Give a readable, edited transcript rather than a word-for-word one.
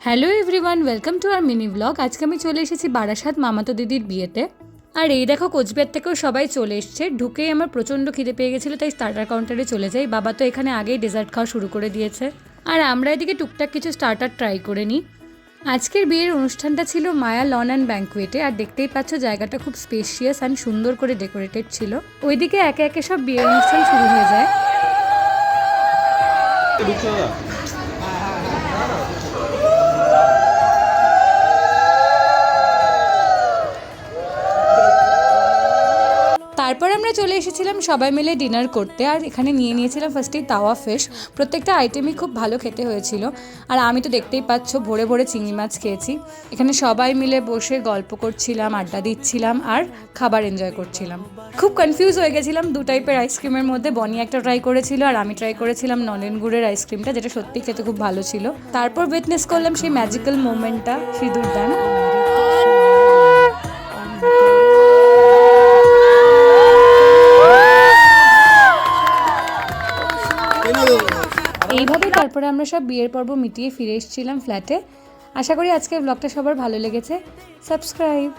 Hello everyone, welcome to our mini blog. আজকে আমি চলে এসেছি বারাসাত মামাতো দিদির বিয়েতে। আর এই দেখো, কোচবিহার থেকেও সবাই চলে এসছে। ঢুকেই আমার প্রচণ্ড খিদে পেয়ে গেছিলো, তাই স্টার্টার কাউন্টারে চলে যাই। বাবা তো এখানে আগেই ডেজার্ট খাওয়া শুরু করে দিয়েছে, আর আমরা এদিকে টুকটাক কিছু স্টার্টার ট্রাই করে নিই। আজকের বিয়ের অনুষ্ঠানটা ছিল মায়া লন অ্যান্ড ব্যাঙ্কুয়েটে, আর দেখতেই পাচ্ছ জায়গাটা খুব স্পেশিয়াস অ্যান্ড সুন্দর করে ডেকোরেটেড ছিল। ওইদিকে একে একে সব বিয়ের অনুষ্ঠান শুরু হয়ে যায়। তারপর আমরা চলে এসেছিলাম সবাই মিলে ডিনার করতে, আর এখানে নিয়ে নিয়েছিলাম ফার্স্টেই তাওয়া ফিশ। প্রত্যেকটা আইটেমই খুব ভালো খেতে হয়েছিল, আর আমি তো দেখতেই পাচ্ছ ভোরে ভোরে চিংড়ি মাছ খেয়েছি। এখানে সবাই মিলে বসে গল্প করছিলাম, আড্ডা দিচ্ছিলাম, আর খাবার এনজয় করছিলাম। খুব কনফিউজ হয়ে গেছিলাম দু টাইপের আইসক্রিমের মধ্যে। বনি একটা ট্রাই করেছিল, আর আমি ট্রাই করেছিলাম নলেন গুড়ের আইসক্রিমটা, যেটা সত্যি খেতে খুব ভালো ছিল। তারপর উইটনেস করলাম সেই ম্যাজিক্যাল মোমেন্টটা, সিঁদুর দান। এইভাবে তারপরে আমরা সব বিয়ের পর্ব মিটিয়ে ফিরে এসেছিলাম ফ্ল্যাটে। আশা করি আজকের ব্লগটা সবার ভালো লেগেছে। সাবস্ক্রাইব।